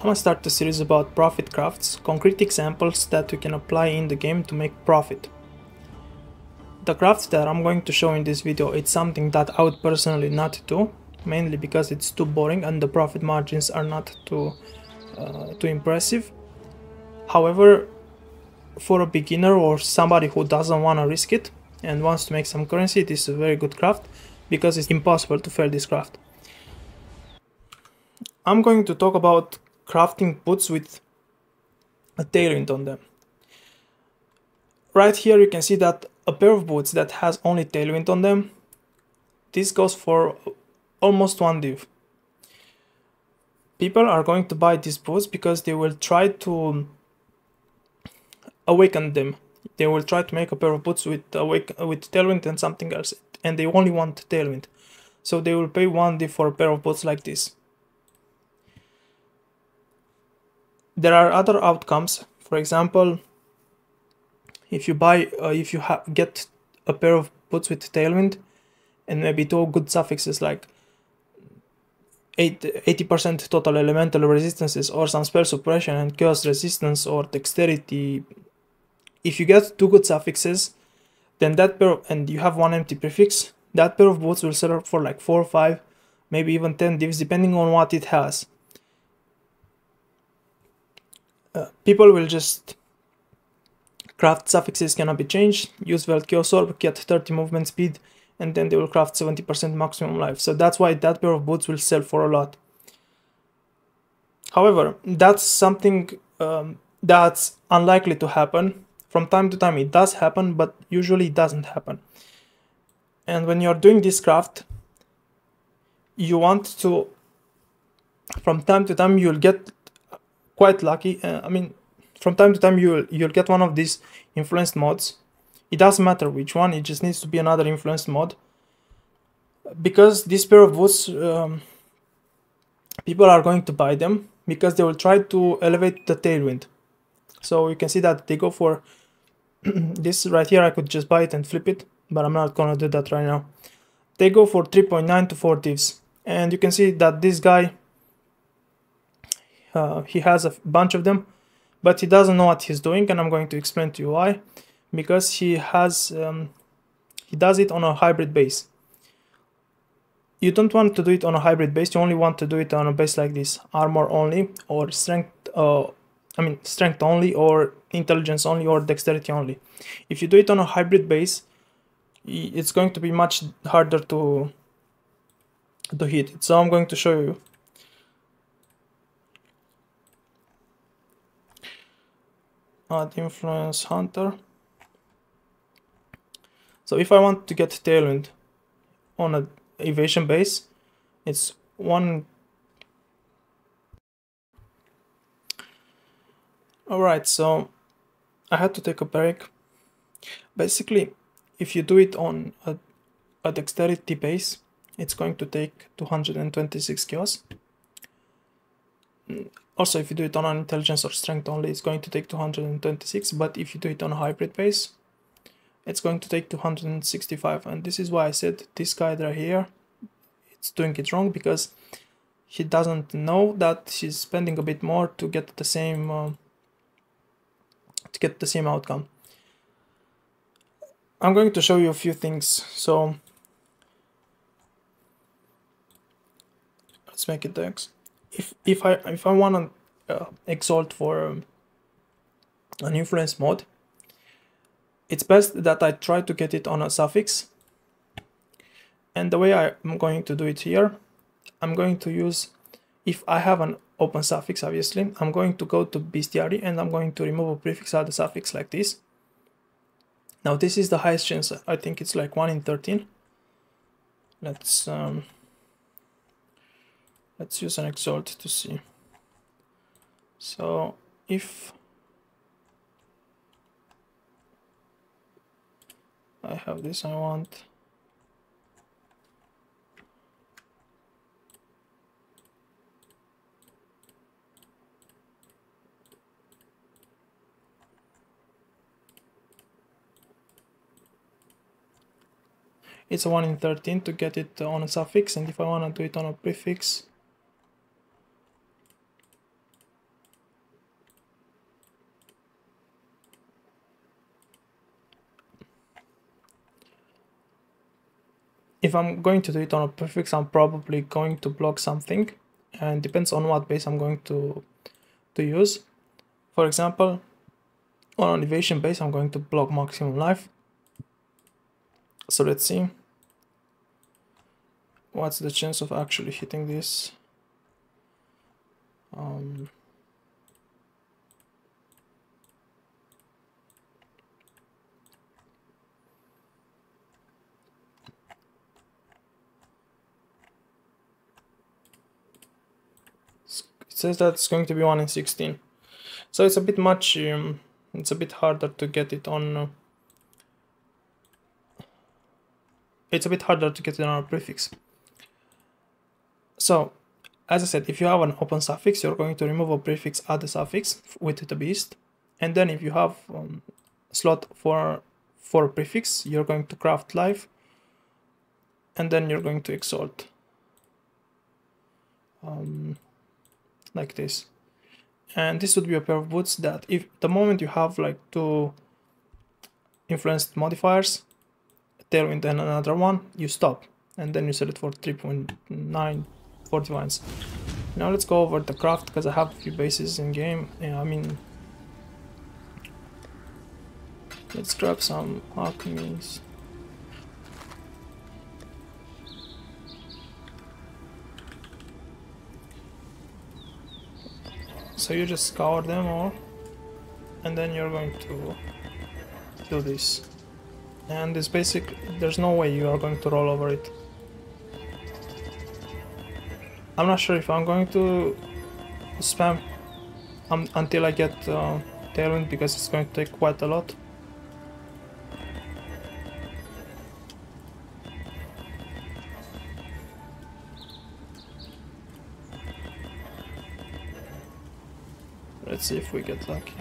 gonna start the series about profit crafts, concrete examples that you can apply in the game to make profit. The crafts that I'm going to show in this video, it's something that I would personally not do, mainly because it's too boring and the profit margins are not too impressive. However, for a beginner or somebody who doesn't want to risk it and wants to make some currency, this is a very good craft because it's impossible to fail this craft. I'm going to talk about crafting boots with a tailwind on them. Right here you can see that a pair of boots that has only tailwind on them, this goes for almost 1 div. People are going to buy these boots because they will try to awaken them. They will try to make a pair of boots with tailwind and something else, and they only want tailwind. So they will pay 1 div for a pair of boots like this. There are other outcomes. For example, if you get a pair of boots with tailwind and maybe 2 good suffixes like 80% total elemental resistances or some spell suppression and chaos resistance or dexterity, if you get 2 good suffixes, then that pair and you have 1 empty prefix, that pair of boots will sell for like 4, 5, maybe even 10 divs depending on what it has. People will just craft suffixes cannot be changed, use Chaos Orb, get 30 movement speed, and then they will craft 70% maximum life. So that's why that pair of boots will sell for a lot. However, that's something that's unlikely to happen. From time to time it does happen, but usually it doesn't happen. And when you're doing this craft, you want to, from time to time you'll get quite lucky. From time to time you'll get one of these influenced mods. It doesn't matter which one, it just needs to be another influenced mod. Because this pair of boots, people are going to buy them because they will try to elevate the tailwind. So you can see that they go for this right here. I could just buy it and flip it, but I'm not gonna do that right now. They go for 3.9 to 4 divs, and you can see that this guy, he has a bunch of them, but he doesn't know what he's doing, and I'm going to explain to you why. Because he does it on a hybrid base. You don't want to do it on a hybrid base, you only want to do it on a base like this, armor only, or strength only, or intelligence only, or dexterity only. If you do it on a hybrid base, it's going to be much harder to hit it. So I'm going to show you. Add influence hunter. So if I want to get tailwind on a evasion base, it's 1. Alright, so I had to take a break. Basically, if you do it on a dexterity base, it's going to take 226 chaos. Also, if you do it on an intelligence or strength only, it's going to take 226, but if you do it on a hybrid base, it's going to take 265. And this is why I said this guy right here, it's doing it wrong, because he doesn't know that he's spending a bit more to get the same outcome. I'm going to show you a few things. So let's make it X. If I want to exalt for an influence mod, it's best that I try to get it on a suffix. And the way I'm going to do it here, I'm going to use, if I have an open suffix, obviously, I'm going to go to bestiary and I'm going to remove a prefix out of the suffix like this. Now this is the highest chance, I think it's like 1 in 13. Let's use an exalt to see. So if I have this, I want it's a 1 in 13 to get it on a suffix, and if I want to do it on a prefix, if I'm going to do it on a prefix, I'm probably going to block something, and depends on what base I'm going to use. For example, on an evasion base, I'm going to block maximum life. So let's see. What's the chance of actually hitting this? It says that it's going to be 1 in 16. So it's a bit much, it's a bit harder to get it on... it's a bit harder to get it on a prefix. So, as I said, if you have an open suffix, you're going to remove a prefix, add a suffix with the beast. And then if you have a slot for a prefix, you're going to craft life. And then you're going to exalt. Like this. And this would be a pair of boots that if the moment you have like 2 influenced modifiers, Tailwind and another one, you stop. And then you set it for 3.940 vines. Now let's go over the craft, because I have a few bases in game. Yeah, I mean, let's grab some alchemies. So you just scour them all, and then you're going to do this. And this basic, there's no way you are going to roll over it. I'm not sure if I'm going to spam until I get Tailwind, because it's going to take quite a lot. Let's see if we get lucky.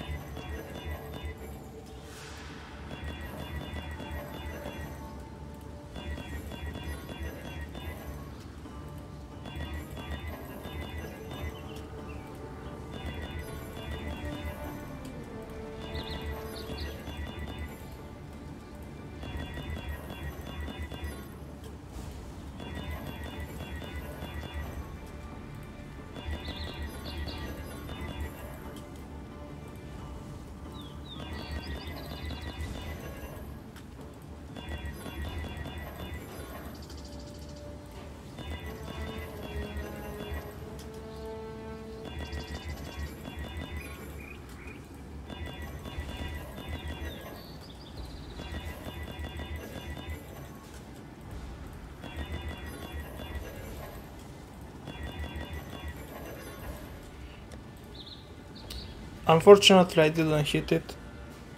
Unfortunately, I didn't hit it.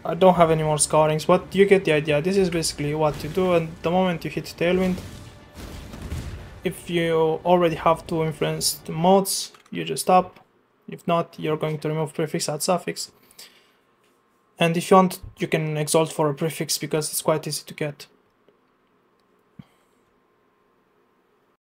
I don't have any more scourings, but you get the idea. This is basically what you do, and the moment you hit Tailwind, if you already have 2 influenced modes, you just stop. If not, you're going to remove prefix, add suffix. And if you want, you can exalt for a prefix, because it's quite easy to get.